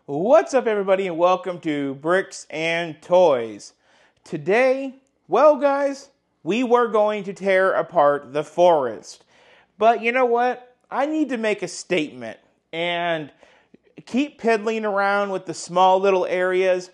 What's up, everybody, and welcome to Bricks and Toys. Today, well guys, we were going to tear apart the forest. But you know what? I need to make a statement and keep piddling around with the small little areas.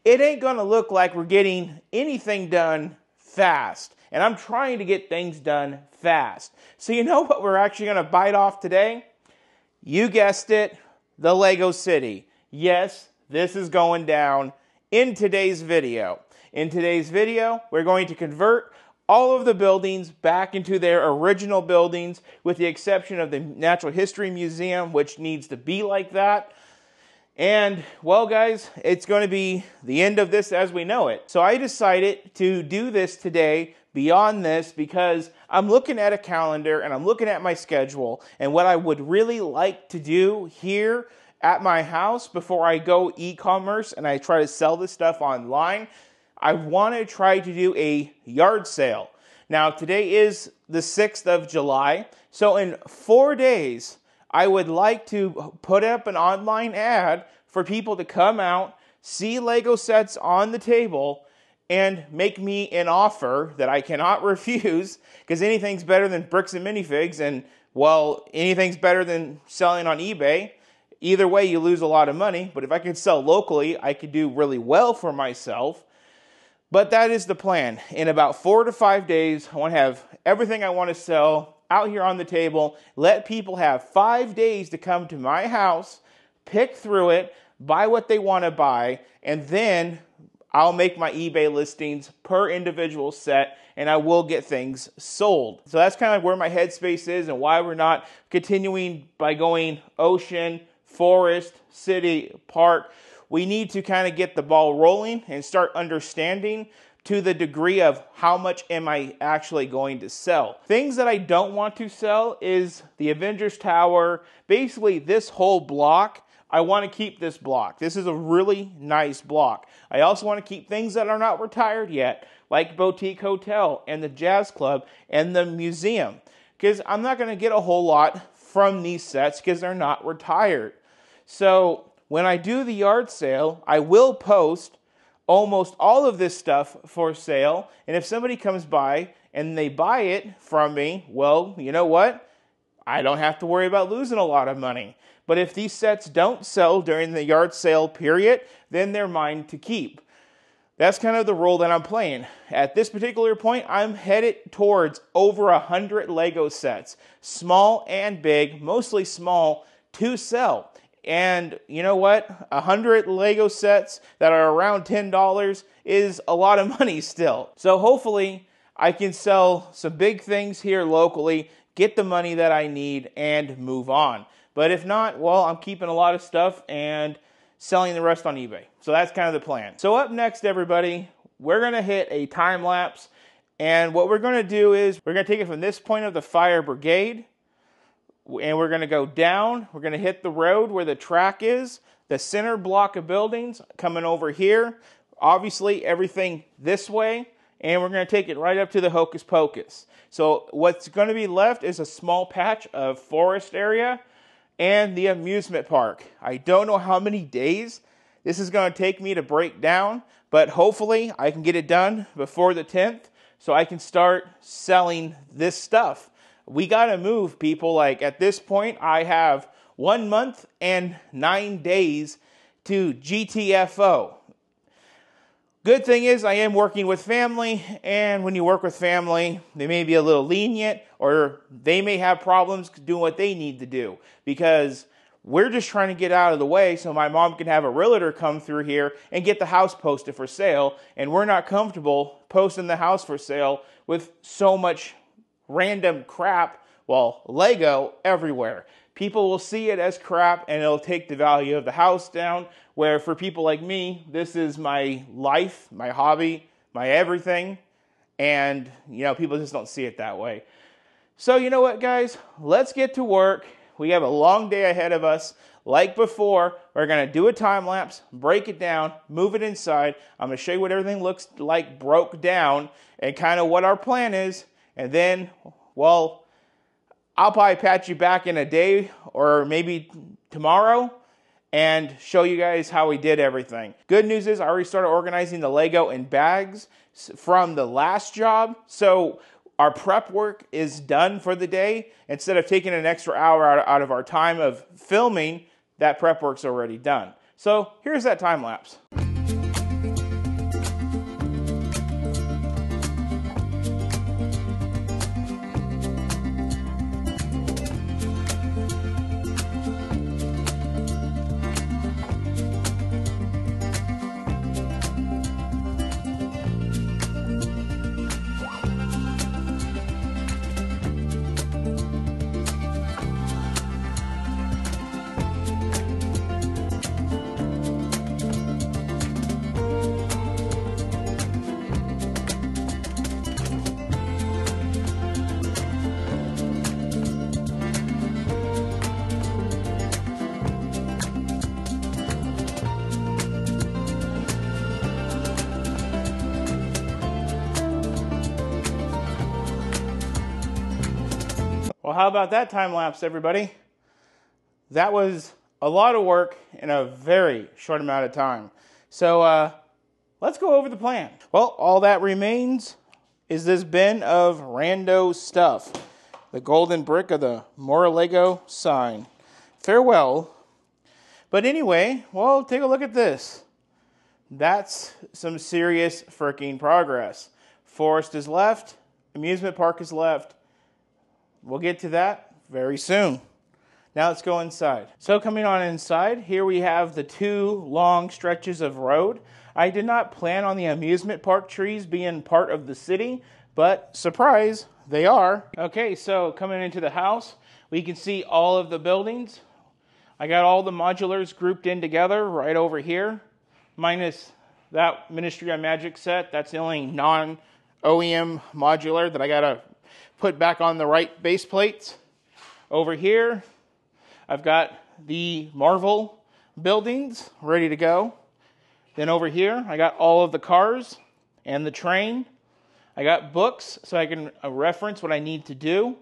It ain't gonna look like we're getting anything done fast. And I'm trying to get things done fast. So you know what we're actually gonna bite off today? You guessed it, the Lego City. Yes, this is going down in today's video. In today's video, we're going to convert all of the buildings back into their original buildings, with the exception of the Natural History Museum, which needs to be like that. And, well guys, it's going to be the end of this as we know it. So I decided to do this today beyond this because I'm looking at a calendar and I'm looking at my schedule, and what I would really like to do here at my house before I go e-commerce and I try to sell this stuff online, I want to try to do a yard sale. Now, today is the 6th of July, so in 4 days, I would like to put up an online ad for people to come out, see Lego sets on the table, and make me an offer that I cannot refuse, because anything's better than bricks and minifigs, and, well, anything's better than selling on eBay. Either way, you lose a lot of money, but if I could sell locally, I could do really well for myself. But that is the plan. In about 4 to 5 days, I want to have everything I want to sell out here on the table. Let people have 5 days to come to my house, pick through it, buy what they want to buy, and then I'll make my eBay listings per individual set, and I will get things sold. So that's kind of where my headspace is and why we're not continuing by going ocean, forest, city, park. We need to kind of get the ball rolling and start understanding to the degree of how much am I actually going to sell. Things that I don't want to sell is the Avengers Tower. Basically, this whole block, I want to keep this block. This is a really nice block. I also want to keep things that are not retired yet, like Boutique Hotel and the Jazz Club and the museum, because I'm not going to get a whole lot from these sets because they're not retired. So when I do the yard sale, I will post almost all of this stuff for sale. And if somebody comes by and they buy it from me, well, you know what? I don't have to worry about losing a lot of money. But if these sets don't sell during the yard sale period, then they're mine to keep. That's kind of the role that I'm playing. At this particular point, I'm headed towards over 100 Lego sets, small and big, mostly small, to sell. And you know what? 100 Lego sets that are around $10 is a lot of money still. So hopefully I can sell some big things here locally, get the money that I need, and move on. But if not, well, I'm keeping a lot of stuff and selling the rest on eBay. So that's kind of the plan. So up next, everybody, we're going to hit a time lapse. And what we're going to do is we're going to take it from this point of the fire brigade, and we're going to go down. We're going to hit the road where the track is, the center block of buildings coming over here. Obviously, everything this way. And we're going to take it right up to the Hocus Pocus. So what's going to be left is a small patch of forest area and the amusement park. I don't know how many days this is going to take me to break down, but hopefully I can get it done before the 10th so I can start selling this stuff. We got to move, people. Like, at this point, I have 1 month and 9 days to GTFO. Good thing is I am working with family, and when you work with family, they may be a little lenient, or they may have problems doing what they need to do, because we're just trying to get out of the way so my mom can have a realtor come through here and get the house posted for sale, and we're not comfortable posting the house for sale with so much random crap, well, Lego everywhere. People will see it as crap and it'll take the value of the house down, where for people like me, this is my life, my hobby, my everything, and, you know, people just don't see it that way. So, you know what, guys? Let's get to work. We have a long day ahead of us. Like before, we're going to do a time lapse, break it down, move it inside. I'm going to show you what everything looks like broke down and kind of what our plan is. And then, well, I'll probably patch you back in a day or maybe tomorrow and show you guys how we did everything. Good news is I already started organizing the Lego in bags from the last job, so our prep work is done for the day. Instead of taking an extra hour out of our time of filming, that prep work's already done. So here's that time lapse. Well, how about that time lapse, everybody? That was a lot of work in a very short amount of time. So let's go over the plan. Well, all that remains is this bin of rando stuff. The golden brick of the More Lego sign. Farewell. But anyway, well, take a look at this. That's some serious freaking progress. Forest is left. Amusement park is left. We'll get to that very soon. Now let's go inside. So coming on inside, here we have the two long stretches of road. I did not plan on the amusement park trees being part of the city, but surprise, they are. Okay, so coming into the house, we can see all of the buildings. I got all the modulars grouped in together right over here, minus that Ministry of Magic set. That's the only non-OEM modular that I gotta put back on the right base plates. Over here, I've got the Marvel buildings ready to go. Then over here, I got all of the cars and the train. I got books so I can reference what I need to do.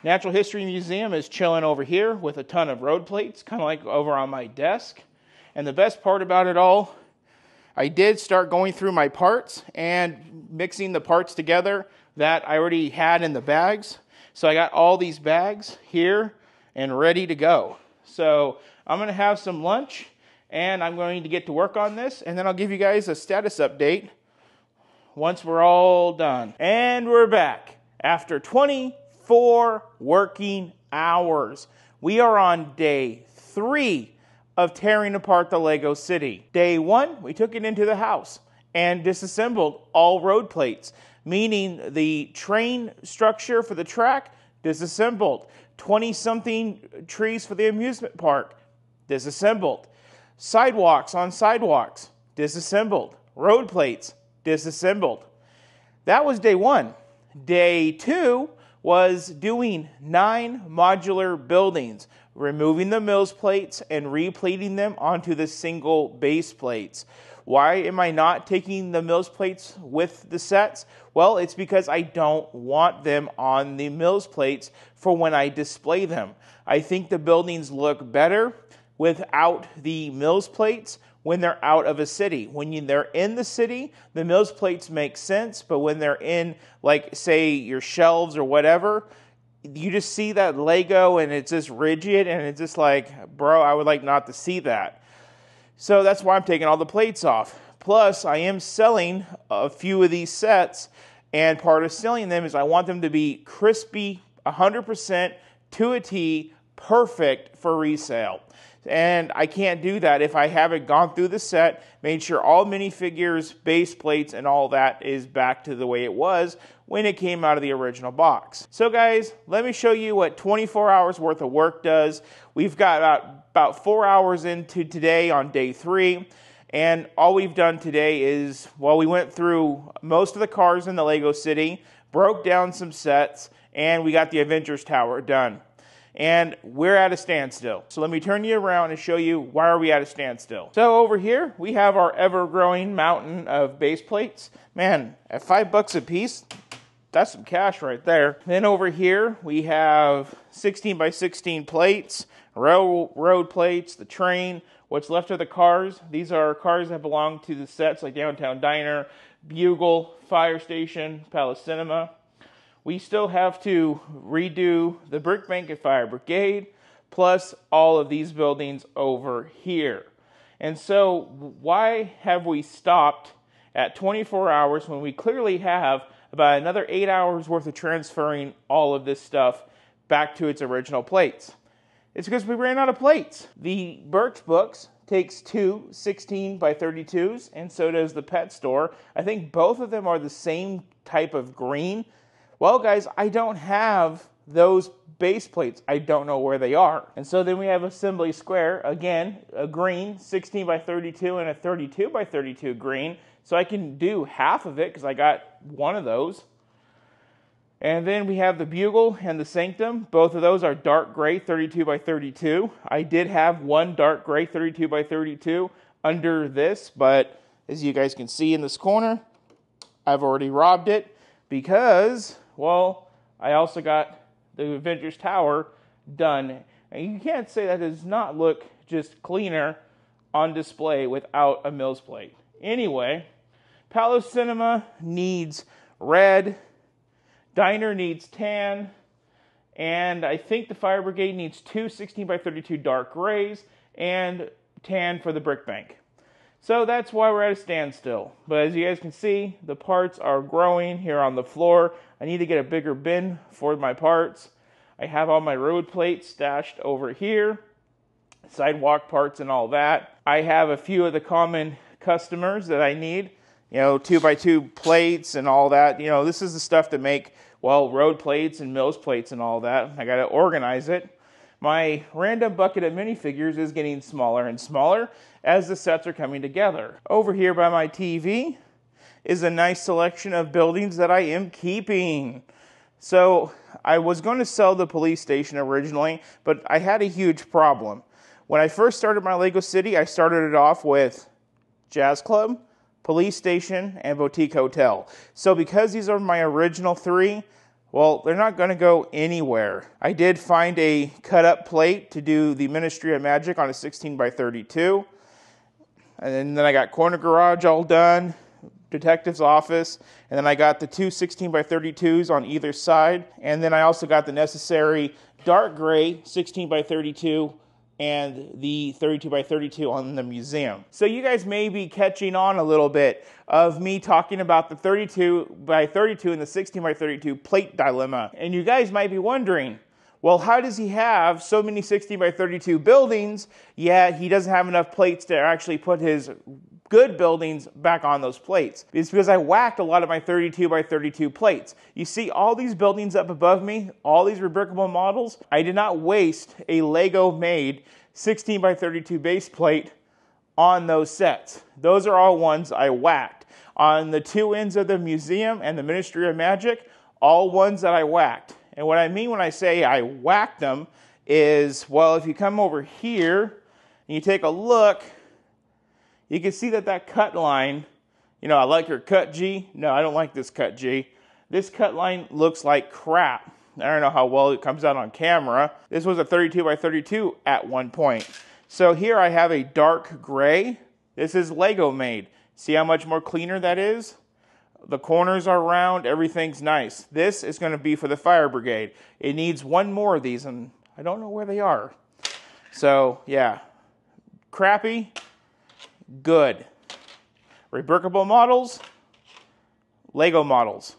Natural History Museum is chilling over here with a ton of road plates, kind of like over on my desk. And the best part about it all, I did start going through my parts and mixing the parts together that I already had in the bags. So I got all these bags here and ready to go. So I'm going to have some lunch and I'm going to get to work on this, and then I'll give you guys a status update once we're all done. And we're back after 24 working hours. We are on day 3 of tearing apart the Lego City. Day 1, we took it into the house and disassembled all road plates, meaning the train structure for the track, disassembled. 20-something trees for the amusement park, disassembled. Sidewalks on sidewalks, disassembled. Road plates, disassembled. That was day 1. Day 2 was doing 9 modular buildings, removing the mills plates and replating them onto the single base plates. Why am I not taking the mills plates with the sets? Well, it's because I don't want them on the mills plates for when I display them. I think the buildings look better without the mills plates when they're out of a city. When they're in the city, the mills plates make sense, but when they're in, like, say, your shelves or whatever, you just see that Lego and it's just rigid and it's just like, bro, I would like not to see that. So that's why I'm taking all the plates off. Plus, I am selling a few of these sets, and part of selling them is I want them to be crispy, 100% to a T, perfect for resale. And I can't do that if I haven't gone through the set, made sure all minifigures, base plates, and all that is back to the way it was when it came out of the original box. So guys, let me show you what 24 hours worth of work does. We've got about 4 hours into today on day 3. And all we've done today is, well, we went through most of the cars in the Lego City, broke down some sets, and we got the Avengers Tower done. And we're at a standstill. So let me turn you around and show you why are we at a standstill. So over here, we have our ever-growing mountain of base plates. Man, at $5 a piece, that's some cash right there. Then over here, we have 16 by 16 plates, road plates, the train, What's left of the cars, these are cars that belong to the sets like Downtown Diner, Bugle, Fire Station, Palace Cinema. We still have to redo the Brick Bank and Fire Brigade, plus all of these buildings over here. And so why have we stopped at 24 hours when we clearly have about another 8 hours worth of transferring all of this stuff back to its original plates? It's because we ran out of plates. The Burks Books takes two 16 by 32s, and so does the pet store. I think both of them are the same type of green. Well, guys, I don't have those base plates. I don't know where they are. And so then we have Assembly Square, again, a green 16 by 32 and a 32 by 32 green. So I can do half of it because I got one of those. And then we have the Bugle and the Sanctum. Both of those are dark gray 32 by 32. I did have one dark gray 32 by 32 under this, but as you guys can see in this corner, I've already robbed it because, well, I also got the Avengers Tower done. And you can't say that does not look just cleaner on display without a Mills plate. Anyway, Palace Cinema needs red, Diner needs tan, and I think the Fire Brigade needs two 16 by 32 dark grays and tan for the Brick Bank. So that's why we're at a standstill. But as you guys can see, the parts are growing here on the floor. I need to get a bigger bin for my parts. I have all my road plates stashed over here, sidewalk parts and all that. I have a few of the common customers that I need, 2x2 plates and all that. This is the stuff to make, well, road plates and Mills plates and all that. I got to organize it. My random bucket of minifigures is getting smaller and smaller as the sets are coming together. Over here by my TV is a nice selection of buildings that I am keeping. So I was going to sell the police station originally, but I had a huge problem. When I first started my Lego City, I started it off with Jazz Club, Police Station, and Boutique Hotel. So because these are my original three, well, they're not going to go anywhere. I did find a cut-up plate to do the Ministry of Magic on a 16 by 32. And then I got Corner Garage all done, Detective's Office, and then I got the two 16 by 32s on either side. And then I also got the necessary dark gray 16 by 32 and the 32 by 32 on the museum. So you guys may be catching on a little bit of me talking about the 32 by 32 and the 16 by 32 plate dilemma. And you guys might be wondering, well, how does he have so many 16 by 32 buildings, yet he doesn't have enough plates to actually put his good buildings back on those plates? It's because I whacked a lot of my 32 by 32 plates. You see all these buildings up above me, all these rebrickable models. I did not waste a Lego made 16 by 32 base plate on those sets. Those are all ones I whacked. On the two ends of the museum and the Ministry of Magic, all ones that I whacked. And what I mean when I say I whacked them is, well, if you come over here and you take a look, you can see that cut line, I like your cut G. No, I don't like this cut G. This cut line looks like crap. I don't know how well it comes out on camera. This was a 32 by 32 at one point. So here I have a dark gray. This is Lego made. See how much more cleaner that is? The corners are round, everything's nice. This is going to be for the Fire Brigade. It needs one more of these, and I don't know where they are. So, yeah. Crappy, good. Rebrickable models, Lego models.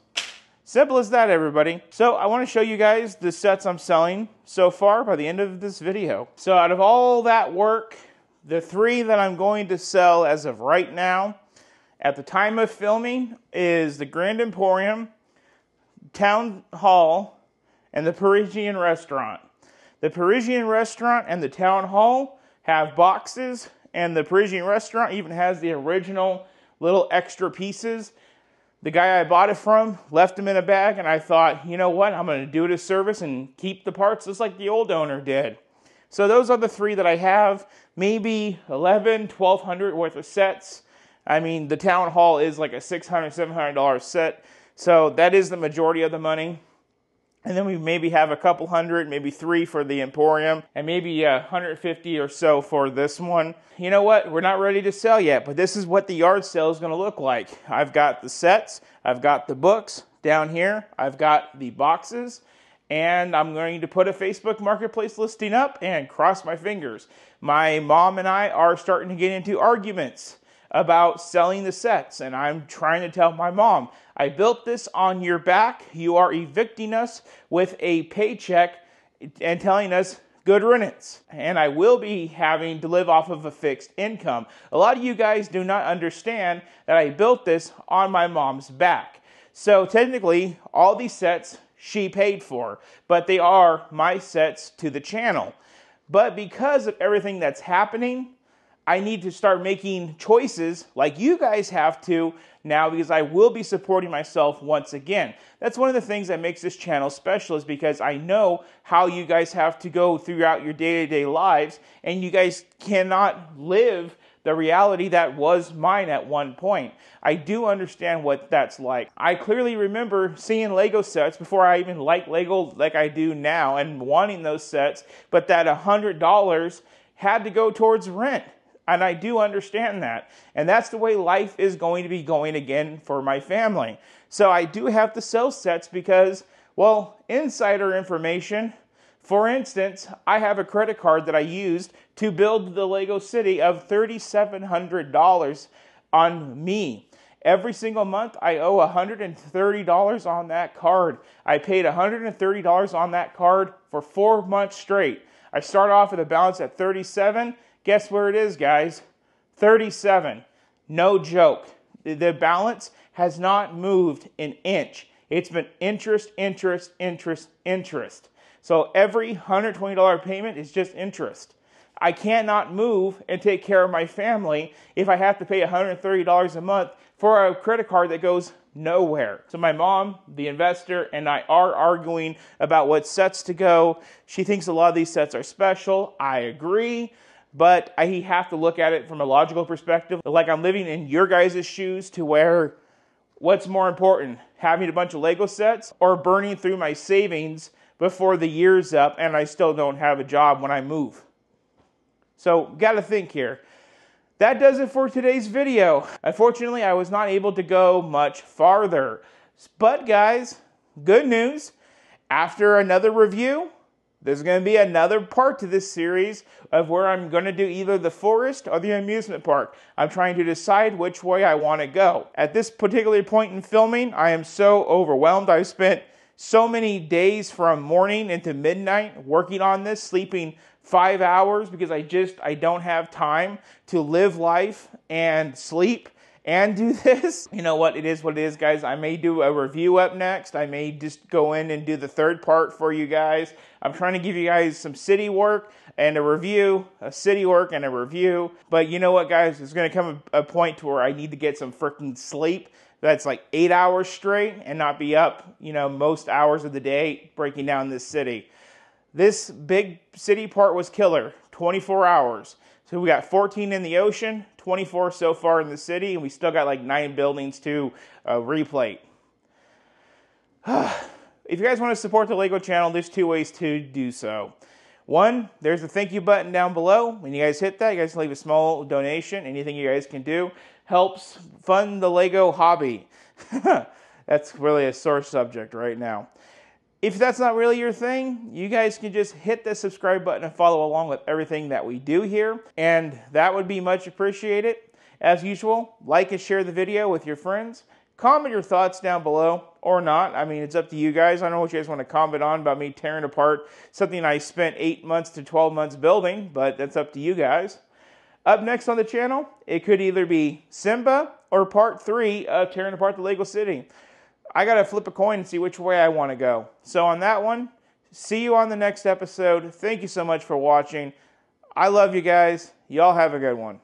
Simple as that, everybody. So, I want to show you guys the sets I'm selling so far by the end of this video. So, out of all that work, the three that I'm going to sell as of right now, at the time of filming, is the Grand Emporium, Town Hall, and the Parisian Restaurant. The Parisian Restaurant and the Town Hall have boxes, and the Parisian Restaurant even has the original little extra pieces. The guy I bought it from left them in a bag, and I thought, you know what, I'm going to do it a service and keep the parts just like the old owner did. So those are the three that I have. Maybe $1,100, $1,200 worth of sets. I mean, the Town Hall is like a $600, $700 set, so that is the majority of the money. And then we maybe have a couple hundred, maybe 3 for the Emporium, and maybe 150 or so for this one. You know what? We're not ready to sell yet, but this is what the yard sale is going to look like. I've got the sets, I've got the books down here, I've got the boxes, and I'm going to put a Facebook Marketplace listing up and cross my fingers. My mom and I are starting to get into arguments about selling the sets, and I'm trying to tell my mom, I built this on your back. You are evicting us with a paycheck and telling us good riddance. And I will be having to live off of a fixed income. A lot of you guys do not understand that I built this on my mom's back. So technically, all these sets she paid for, but they are my sets to the channel. But because of everything that's happening, I need to start making choices like you guys have to now, because I will be supporting myself once again. That's one of the things that makes this channel special, is because I know how you guys have to go throughout your day-to-day lives, and you guys cannot live the reality that was mine at one point. I do understand what that's like. I clearly remember seeing Lego sets before I even liked Lego like I do now and wanting those sets, but that $100 had to go towards rent. And I do understand that. And that's the way life is going to be going again for my family. So I do have to sell sets because, well, insider information. For instance, I have a credit card that I used to build the Lego City of $3,700 on me. Every single month, I owe $130 on that card. I paid $130 on that card for 4 months straight. I started off with a balance at $37. Guess where it is, guys? $37. No joke. The balance has not moved an inch. It's been interest, interest, interest, interest. So every $120 payment is just interest. I cannot move and take care of my family if I have to pay $130 a month for a credit card that goes nowhere. So my mom, the investor, and I are arguing about what sets to go. She thinks a lot of these sets are special. I agree. But I have to look at it from a logical perspective. Like I'm living in your guys' shoes, to where what's more important, having a bunch of Lego sets or burning through my savings before the year's up and I still don't have a job when I move? So got to think here. That does it for today's video. Unfortunately, I was not able to go much farther. But guys, good news. After another review, there's going to be another part to this series of where I'm going to do either the forest or the amusement park. I'm trying to decide which way I want to go. At this particular point in filming, I am so overwhelmed. I've spent so many days from morning into midnight working on this, sleeping 5 hours because I don't have time to live life and sleep and do this. You know what? It is what it is, guys. I may do a review up next. I may just go in and do the third part for you guys. I'm trying to give you guys some city work and a review, a city work and a review. But you know what, guys? There's going to come a point to where I need to get some freaking sleep. That's like 8 hours straight and not be up, most hours of the day breaking down this city. This big city part was killer, 24 hours. So we got 14 in the ocean, 24 so far in the city, and we still got like 9 buildings to replate. If you guys want to support the Lego channel, there's 2 ways to do so. One, there's the thank you button down below. When you guys hit that, you guys can leave a small donation. Anything you guys can do helps fund the Lego hobby. That's really a sore subject right now. If that's not really your thing, you guys can just hit the subscribe button and follow along with everything that we do here, and that would be much appreciated. As usual, like and share the video with your friends. Comment your thoughts down below, or not. I mean, it's up to you guys. I don't know what you guys want to comment on about me tearing apart something I spent 8 months to 12 months building, but that's up to you guys. Up next on the channel, it could either be Simba or part 3 of tearing apart the Lego City. I got to flip a coin and see which way I want to go. So on that one, see you on the next episode. Thank you so much for watching. I love you guys. Y'all have a good one.